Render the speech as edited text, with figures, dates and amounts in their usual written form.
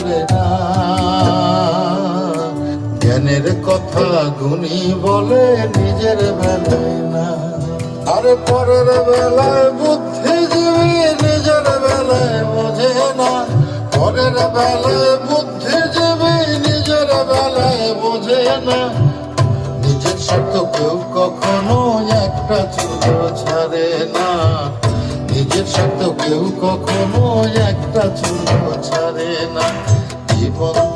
চলে না। জ্ঞানের কথা গুণী বলে নিজের বেলায় না। আরে পরের বেলায় বুদ্ধিজীবী নিজের বেলায় বোঝে না। পরের বেলায় বুদ্ধিজীবী নিজের বেলায় বোঝে না। নিজের স্বার্থ কেউ কখনো একটা চুলো ছাড়ে না। নিজের স্বার্থ কেউ কখনো একটা চুলো ছাড়ে না। জীবন